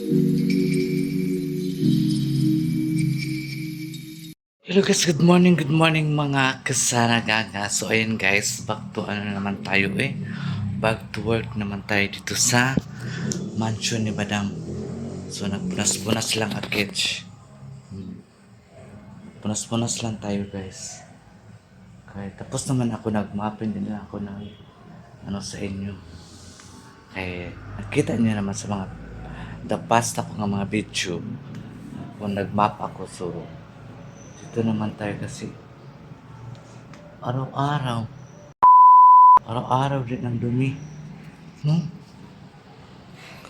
Hello guys, good morning mga kasaragaga. So ayun guys, back to ano naman tayo back to work naman tayo dito sa mansion ni Madam. So nagpunas-punas lang akich. Punas-punas lang tayo guys. Kaya tapos naman ako nagmapin din lang ako ng ano sa inyo. Kaya nakita niyo naman sa mga the past ako nga mga video kung nagmap ako. So dito naman tayo kasi araw-araw araw-araw din ang dumi, no?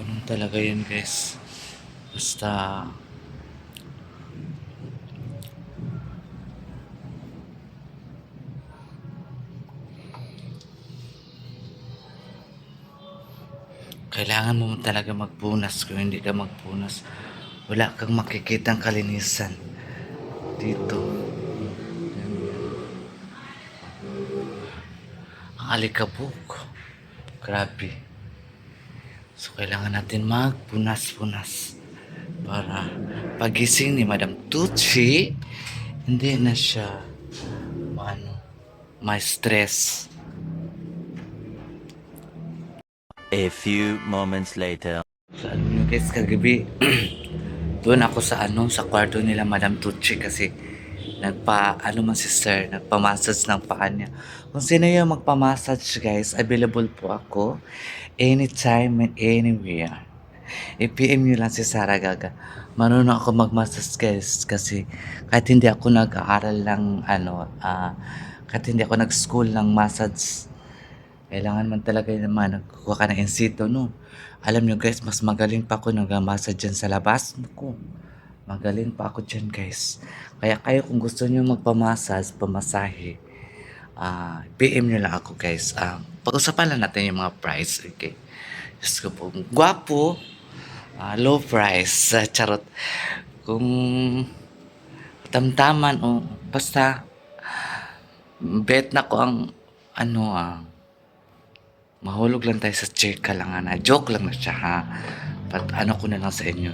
Ganun talaga yun guys. Basta kailangan mo talaga magpunas. Kung hindi ka magpunas, wala kang makikitang kalinisan dito. Ang alikabok, grabe. So kailangan natin magpunas-punas para pagising ni Madam Tucci, hindi na siya may stress. A few moments later. So alam nyo guys, kagabi doon ako sa sa kwarto nila Madam Tucci kasi nagpa si sir, nagpa-massage ng paa niya. Kung sino yung magpa-massage guys, available po ako anytime and anywhere. I-PM nyo lang si Sarah Gaga. Marunong ako mag-massage guys kasi kahit hindi ako nag-aaral ng kahit hindi ako nag-school ng massage, kailangan man talaga naman nagkukuha ka ng insito, no? Alam nyo guys, mas magaling pa ako nag-massage dyan sa labas. Naku, magaling pa ako dyan guys. Kaya kayo kung gusto nyo magpamassage, pamasahe, PM nyo lang ako guys. Pag-usapan lang natin yung mga price, okay? Diyos ko po, gwapo, low price, charot. Kung tamtaman o basta bet na ko ang mahulog lang tayo sa chika lang joke lang na siya ha. But ko na lang sa inyo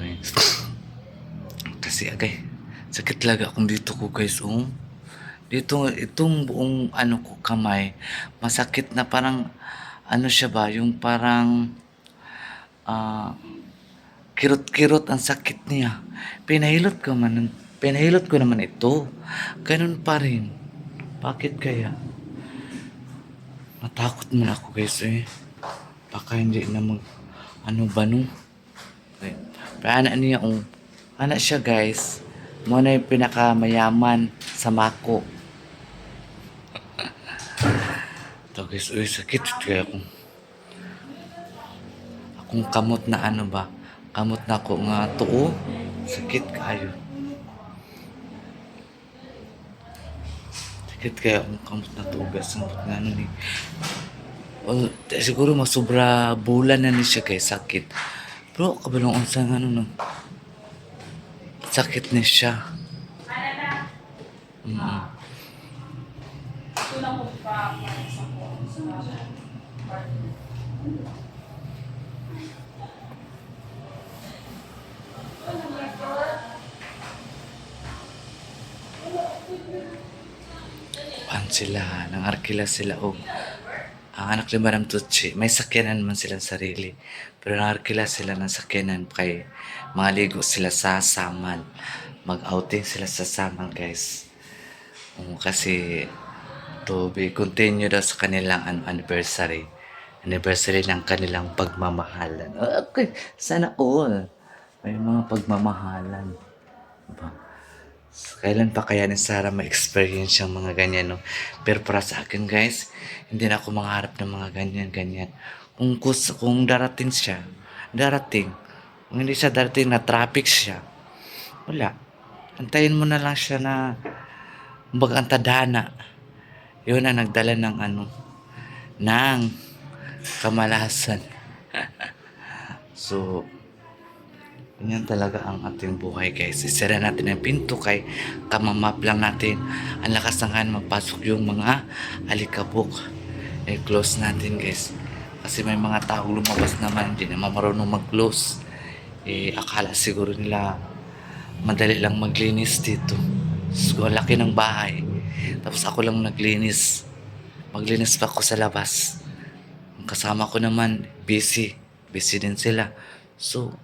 kasi agay sakit talaga akong dito ko guys dito itong buong ko kamay masakit na parang siya ba yung parang kirot-kirot ang sakit niya. Pinahilot ko naman ito, ganun pa rin. Bakit kaya? Natakot mo na ako guys baka hindi na bano. Okay. Pero anak niya anak siya guys, muna yung pinakamayaman sa Mako. Ito guys, sakit kaya akong kamot na kamot na ako nga tuo, sakit kayo. Sakit kaya akong kamot na tugas nga ni. Siguro masobra bulan na ni siya kay sakit. Pero kabalong unsa nga sakit ni siya. Sila, nangarkila sila ang anak ni Madam Tucci, may sakyanan man silang sarili. Pero nangarkila sila ng sakyanan kay maligo sila sa Samal. Mag-outing sila sa Samal guys. Kasi to be continue daw sa kanilang anniversary. Anniversary ng kanilang pagmamahalan. Okay, sana all. May mga pagmamahalan. Diba? So, kailan pa kaya ni Sarah ma-experience yung mga ganyan, no? Pero para sa akin, guys, hindi na ako mangarap ng mga ganyan. Kung darating siya, darating. Kung hindi siya darating na traffic siya, wala. Antayin mo na lang siya na ang tadhana. Yun na nagdala ng ng kamalasan. So, ganyan talaga ang ating buhay guys. Isara natin ang pinto kay kamamap lang natin. Ang lakas ng magpasok yung mga alikabok. Close natin guys. Kasi may mga taong lumabas naman, hindi naman marunong mag-close. Akala siguro nila madali lang maglinis dito. So, ang laki ng bahay. Tapos ako lang naglinis. Maglinis pa ako sa labas. Ang kasama ko naman, busy. Busy din sila. So,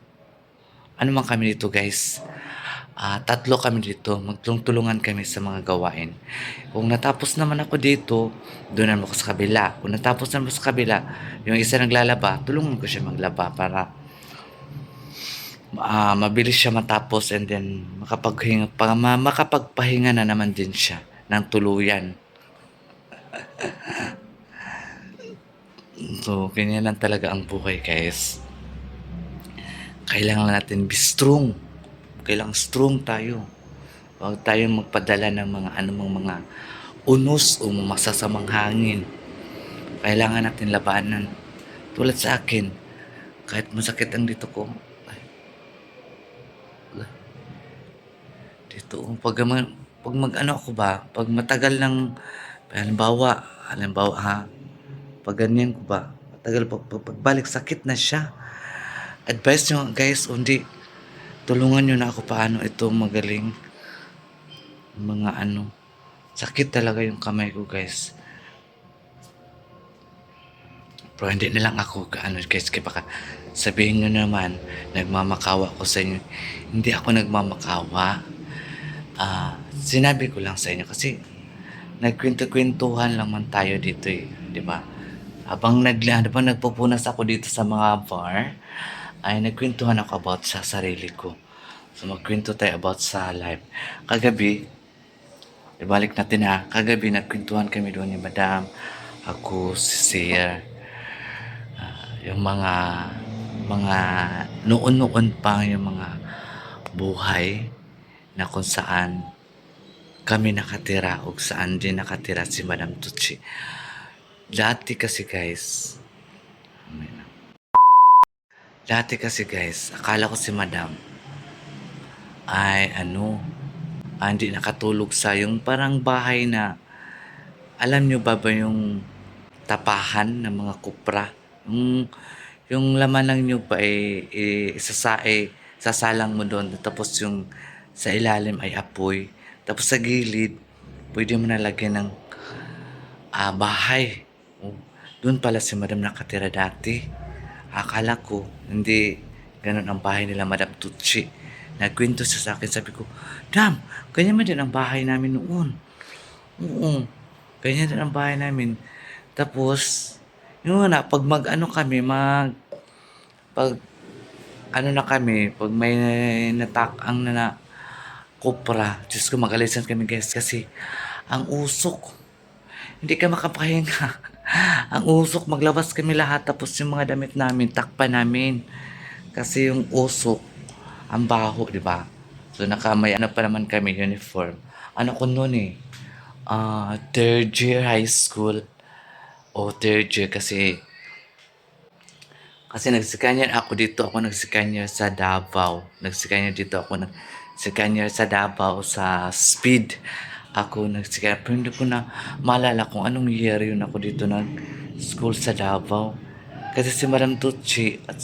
ano man kami dito guys. Tatlo kami dito. Magtulungan kami sa mga gawain. Kung natapos naman ako dito, doon naman ako sa kabila. Kung natapos naman sa kabila, yung isa naglalaba, tulungan ko siya maglaba para mabilis siya matapos and then makapagpahinga na naman din siya ng tuluyan. So, ganyan lang talaga ang buhay, guys. Kailangan natin be strong. Kailangan strong tayo. Huwag tayong magpadala ng mga anumang mga unos o masasamang hangin. Kailangan natin labanan. Tulad sa akin, kahit masakit ang dito ko, ay, wala. Dito, pag mag-ano ako ba, pag matagal ng, halimbawa ha, pag ganyan ko ba, matagal pagbalik sakit na siya. Advice nyo guys, hindi, tulungan nyo na ako paano ito magaling. Mga ano, sakit talaga yung kamay ko guys. Pero hindi na lang ako kaano guys, kaya baka sabihin nyo naman, nagmamakawa ko sa inyo. Hindi ako nagmamakawa. Sinabi ko lang sa inyo kasi nagkwento-kwentuhan lang man tayo dito eh, di ba? Habang nagpupunas ako dito sa mga bar, ay nagkwentuhan ako about sa sarili ko. So magkwento tayo about sa life. Kagabi, ibalik natin ha, kagabi nagkwentuhan kami doon ni Madam, ako, si Sir, yung mga noon-noon pa yung mga buhay na kung saan kami nakatira o saan din nakatira si Madam Tucci. Dati kasi guys, akala ko si Madam ay hindi nakatulog sa yung parang bahay na, alam nyo ba yung tapahan ng mga kupra? Yung laman lang nyo pa sasalang mo doon, tapos yung sa ilalim ay apoy, tapos sa gilid pwede mo nalagyan ng bahay. Doon pala si Madam nakatira dati. Akala ko hindi ganun ang bahay nila Madam Tucci. Nagkwento siya sa akin, sabi ko, Dam, ganyan man din ang bahay namin noon. Oo, ganyan din ang bahay namin. Tapos, yung na, pag pag ano na kami, pag may natakang na kupra, Diyos ko, magalisan kami guys kasi ang usok. Hindi ka makapahinga. Ang usok, maglabas kami lahat tapos yung mga damit namin, takpan namin. Kasi yung usok, ang baho, di ba? So, may ano pa naman kami, uniform. Ano ko noon eh, third year high school. O third year kasi nagsikanyar ako dito, ako nagsikanyar sa Davao. Nagsikanyar dito ako, nagsikanyar sa Davao sa Speed. Ako nagsikanyar, pero hindi ko na maalala kung anong year yun ako dito nag-school sa Davao. Kasi si Madam Tucci at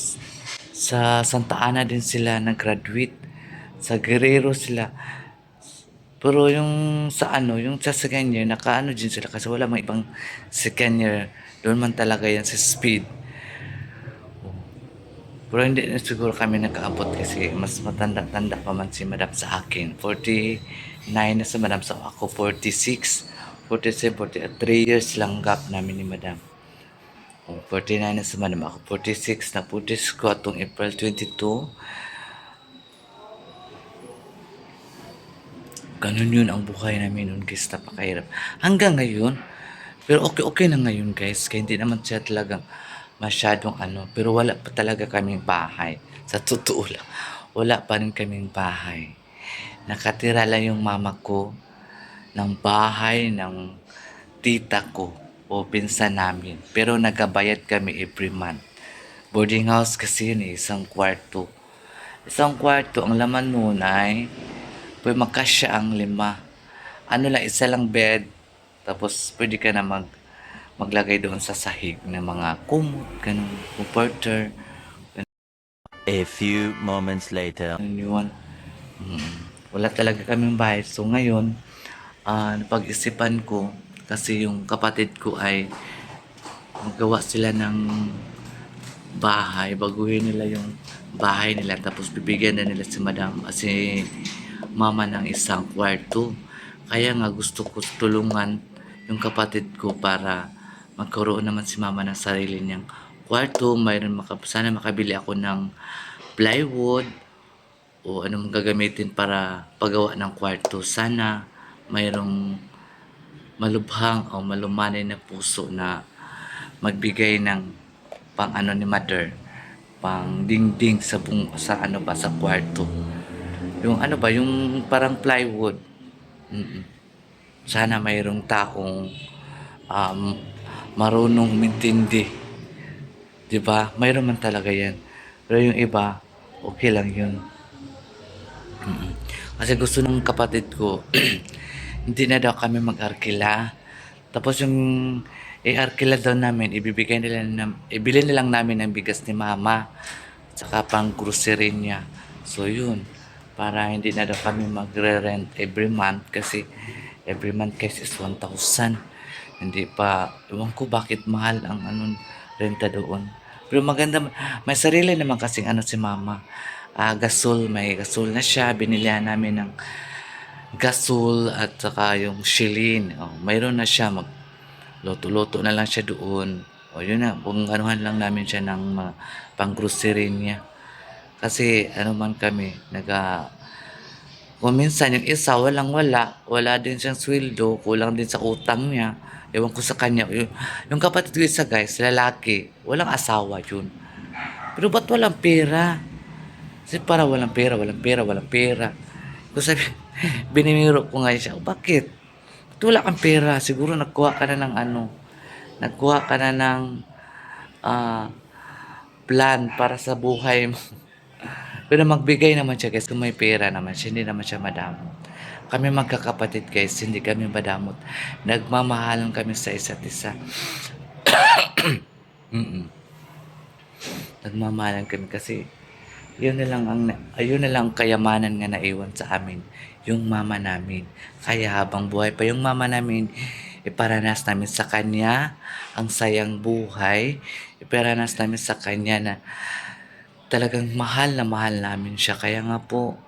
sa Santa Ana din sila nag-graduate. Sa Guerrero sila. Pero yung yung sa second year, nakaano din sila kasi wala mang ibang second year. Doon man talaga yan sa Speed. Pero hindi na siguro kami nakaabot kasi mas matanda-tanda pa man si Madam sa akin. 49 na si Madam sa ako, 46, 47, 48. 3 years lang gap namin ni Madam. 49 na si Madam, ako 46 na putis ko atong April 22. Ganun yun ang buhay namin noon guys, napakahirap. Hanggang ngayon, pero okay na ngayon guys, kaya hindi naman siya talagang masyadong pero wala pa talaga kaming bahay. Sa totoo lang, wala pa rin kaming bahay. Nakatira lang yung mama ko ng bahay ng tita ko o pinsan namin. Pero nagabayad kami every month. Boarding house kasi yun eh, isang kwarto. Isang kwarto, ang laman nun ay pwede magkasya ang 5. Ano lang, isa lang bed. Tapos pwede ka na maglagay doon sa sahig ng mga kumot, ganun, comforter. A few moments later. Yun. Wala talaga kaming bahay. So ngayon, napag-isipan ko kasi yung kapatid ko ay magawa sila ng bahay, baguhin nila yung bahay nila tapos bibigyan na nila si mama ng isang kwarto. Kaya nga gusto ko tulungan yung kapatid ko para magkaroon naman si mama ng sarili niyang kwarto. Sana makabili ako ng plywood o anong gagamitin para paggawa ng kwarto. Sana mayroong malubhang o malumanay na puso na magbigay ng pang ano ni mother, pang dingding sa ano ba sa kwarto. Yung ano ba, yung parang plywood. Mm. Sana mayroong taong um, marunong umintindi. 'Di ba? Mayroon man talaga 'yan. Pero yung iba, okay lang 'yun. Kasi gusto ng kapatid ko, hindi na daw kami mag-arkila. Tapos yung i-arkila daw namin, ibili na lang namin ng bigas ni mama. Saka pang grocery niya. So yun, para hindi na daw kami magre-rent every month kasi every month guys is 1,000. Hindi pa, ewan ko bakit mahal ang renta doon. Pero maganda, may sarili naman kasing si mama. Gasol, may gasol na siya. Binilihan namin ng gasol at saka yung shilin. Oh, mayroon na siya. Luto-luto na lang siya doon. O yun na, kung anuhan lang namin siya ng pang-grocery niya. Kasi ano man kami, kung minsan yung isa wala din siyang sweldo, kulang din sa utang niya. Ewan ko sa kanya. Yung kapatid ko isa guys, lalaki, walang asawa yun. Pero ba't walang pera? Kasi para walang pera. Kung sabi, binimiro ko nga siya, bakit? Ba't wala kang pera? Siguro nagkuha ka na ng ah, plan para sa buhay mo. Pero magbigay naman siya guys, kung may pera naman siya, hindi naman siya madamot. Kami magkakapatid guys, hindi kami madamot. Nagmamahalan kami sa isa't isa. Mm-mm. Nagmamahalan kami kasi ayun na lang ang kayamanan nga naiwan sa amin, yung mama namin. Kaya habang buhay pa yung mama namin, iparanas namin sa kanya ang sayang buhay. Iparanas namin sa kanya na talagang mahal na mahal namin siya. Kaya nga po,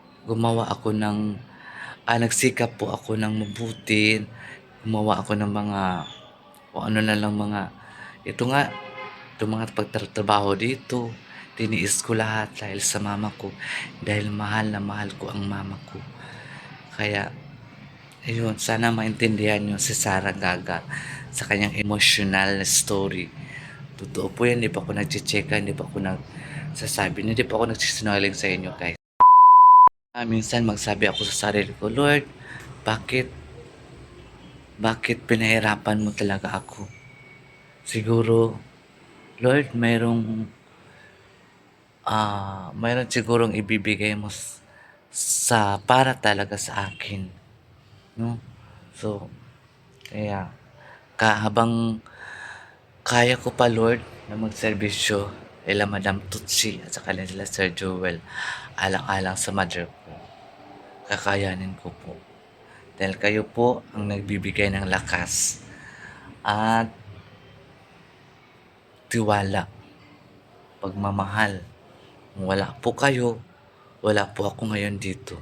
nagsikap po ako ng mabuti. Gumawa ako ng mga, o ano na lang itong mga pagtatrabaho dito. Tiniis ko lahat dahil sa mama ko. Dahil mahal na mahal ko ang mama ko. Kaya, ayun, sana maintindihan nyo si Sarah Gaga sa kanyang emotional story. Totoo po yan, hindi pa ako nagchicheka, hindi pa ako nagsasabi, hindi pa ako nagsisinungaling sa inyo guys. Minsan magsabi ako sa sarili ko, Lord, bakit pinahirapan mo talaga ako? Siguro, Lord, mayroon sigurong ibibigay mo para talaga sa akin. No? So, kaya, habang kaya ko pa Lord na magserbisyo ila Madam Tutsi at saka nila Sir Joel, alang-alang sa mother ko, kakayanin ko po. Dahil kayo po ang nagbibigay ng lakas at tiwala, pagmamahal. Kung wala po kayo, wala po ako ngayon dito.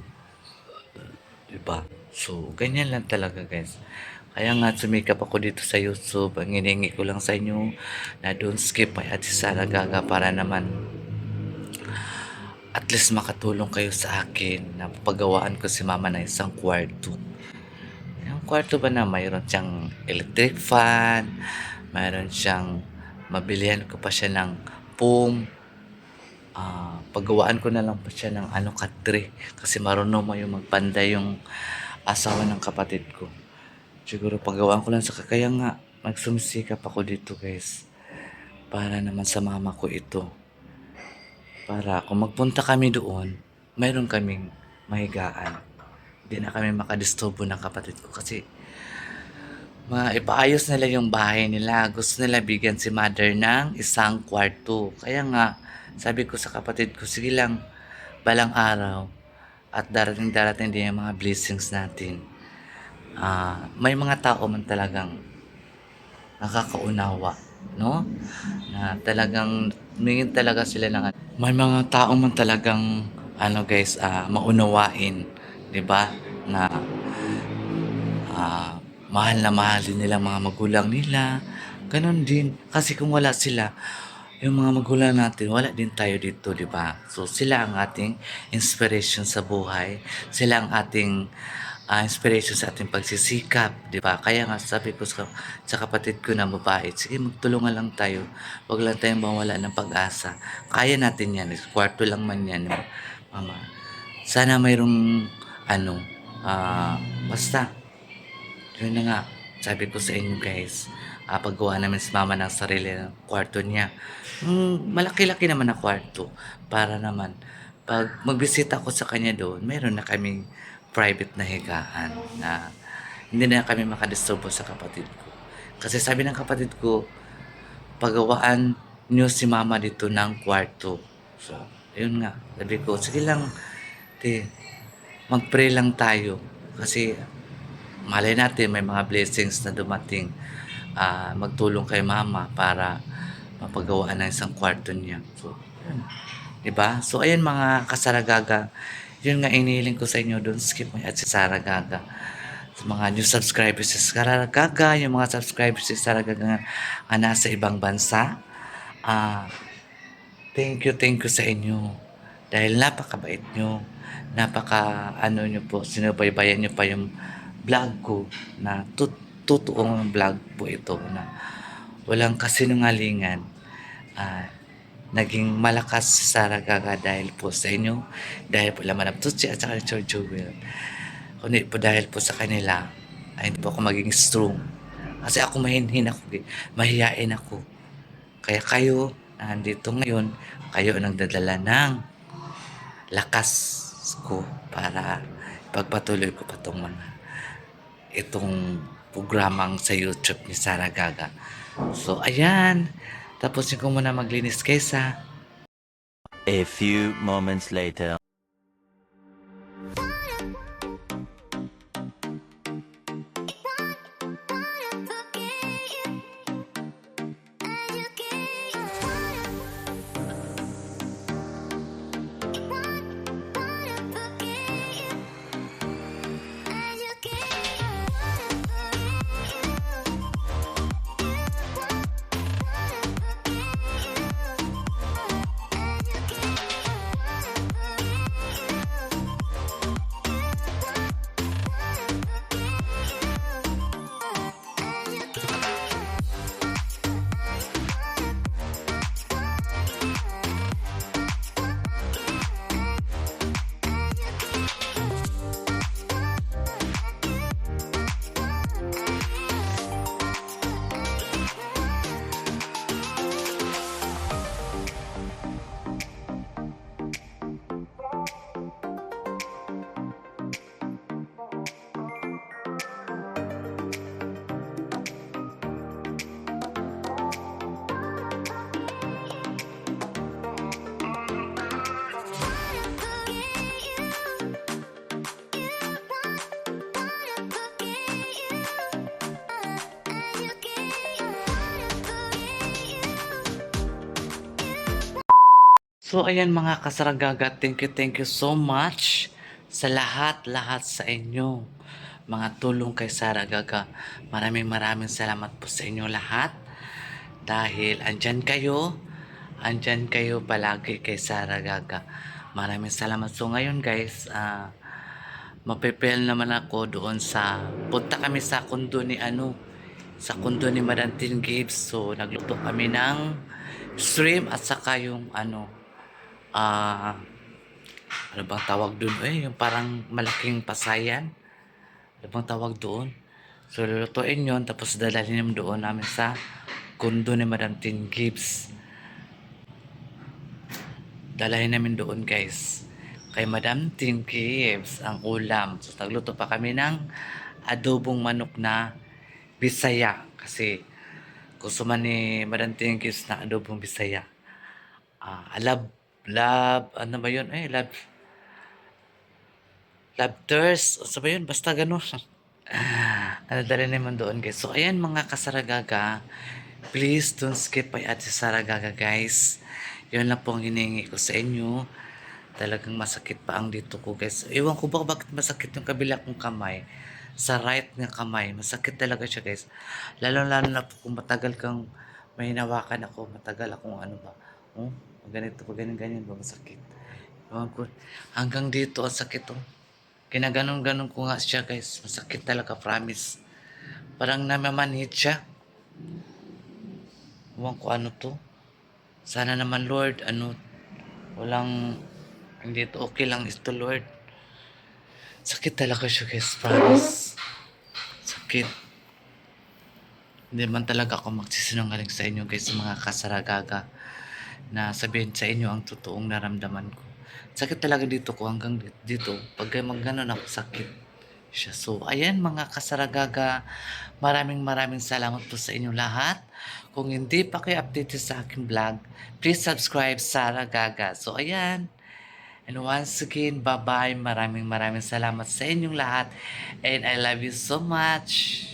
Diba? So, ganyan lang talaga guys. Kaya nga sumikap ako dito sa YouTube. Ang hiningi ko lang sa inyo na don't skip my Ate Sara Gaga para naman at least makatulong kayo sa akin na pagawaan ko si mama ng isang kwarto. Yung kwarto ba na mayroon siyang electric fan, mayroon siyang mabilihan ko pa siya ng foam, paggawaan ko na lang pa siya ng katre kasi marunong mo yung magpanda yung asawa ng kapatid ko. Siguro paggawaan ko lang sa kaya nga nagsumisikap ako dito guys para naman sa mama ko ito. Para kung magpunta kami doon, mayroon kaming mahigaan. Hindi na kami makadisturbo ng kapatid ko kasi ipaayos nila yung bahay nila. Gusto nila bigyan si mother ng isang kwarto. Kaya nga, Sabi ko sa kapatid ko, sige lang, balang araw at darating din yung mga blessings natin. May mga tao man talagang nakakaunawa, no? Na talagang humingi talaga sila ng may mga tao man talagang guys, maunawain, 'di ba? Na mahal na mahal din nila mga magulang nila. Ganon din. Kasi kung wala sila, yung mga magulang natin, wala din tayo dito, di ba? So, sila ang ating inspiration sa buhay. Sila ang ating inspiration sa ating pagsisikap, di ba? Kaya nga sabi ko sa kapatid ko na mabait, sige magtulungan lang tayo. Huwag lang tayong mawala ng pag-asa. Kaya natin yan. Kwarto lang man yan, mama. Sana mayroong ano, basta yun na nga, sabi ko sa inyo guys, paggawa namin sa mama ng sarili ng kwarto niya. Malaki-laki naman na kwarto para naman pag magbisita ako sa kanya doon, meron na kaming private na higaan na hindi na kami makadisturbo sa kapatid ko. Kasi sabi ng kapatid ko, pagawaan niyo si mama dito ng kwarto. So, yun nga, sabi ko, sige lang, te, mag-pray lang tayo. Kasi malay natin may mga blessings na dumating, magtulong kay mama para mapagawaan ng isang kwarto niya. So, yun. Diba? So, ayan mga kasaragaga. Yun nga inihiling ko sa inyo doon. Skip mo at si Sarah Gaga. Sa mga new subscribers si Sarah Gaga, yung mga subscribers si Sarah Gaga nga nasa ibang bansa. Thank you sa inyo. Dahil napakabait nyo. Nyo po, sinubaybayan nyo pa yung vlog ko na totoong vlog po ito na walang kasinungalingan. Naging malakas si Sarah Gaga dahil po sa inyo, dahil po Laman of Tutsi at saka ni George Jewel. Kundi po dahil po sa kanila, ay hindi po ako maging strong. Kasi ako mahinhin ako, mahihain ako. Kaya kayo, nandito ngayon, kayo ang nagdadala ng lakas ko para ipagpatuloy ko pa itong programang sa YouTube ni Sarah Gaga. So, ayan. Tapusin ko muna maglinis kaysa. A few moments later. So, ayan mga kasaragaga, thank you so much sa lahat sa inyo. Mga tulong kay Sarah Gaga. Maraming salamat po sa inyo lahat. Dahil andyan kayo palagi kay Sarah Gaga. Maraming salamat. So, ngayon guys, mapipil naman ako doon punta kami sa kundo sa kundo ni Marantin Gibbs. So, nagluto kami ng shrimp at saka yung ano bang tawag doon? Yung parang malaking pasayan. Ano bang tawag doon? So, lulutuin yun, tapos dadalhin doon namin sa kundo ni Madam Tin Gibbs. Dalahin namin doon, guys. Kay Madam Tin Gibbs, ang ulam. So, nagluto pa kami ng adobong manok na Bisaya. Kasi, gusto man ni Madam Tin Gibbs na adobong Bisaya. love, ano ba yun? Love thirst. Sa ba yun? Basta ganun. Ano dali naman doon guys. So ayan mga kasaragaga. Please don't skip by Ate Saragaga guys. Yun lang pong hiningi ko sa inyo. Talagang masakit pa ang dito ko guys. Ewan ko ba bakit masakit yung kabila kong kamay. Sa right ng kamay. Masakit talaga siya guys. Lalo-lalo na po kung matagal kang may hinawakan ako. Matagal akong ano ba. Oh, ganito pa ganyan-ganyan ba masakit. Ewan ko. Hanggang dito ang sakit oh. Kinaganon-ganon ko nga siya guys. Masakit talaga promise. Parang namamanhid siya. Ewan ko ano to. Sana naman Lord, ano, walang, hindi to okay lang ito Lord. Sakit talaga siya guys, promise. Sakit. Hindi man talaga ako magsisinungaling sa inyo guys, mga kasaragaga, na sabihin sa inyo ang totoong naramdaman ko. Sakit talaga dito ko hanggang dito. Pag magganon ako, sakit siya. So, ayan mga kasaragaga, maraming salamat po sa inyo lahat. Kung hindi pa kayo updated sa aking vlog, please subscribe Sara Gaga. So, ayan. And once again, bye-bye. Maraming salamat sa inyong lahat. And I love you so much.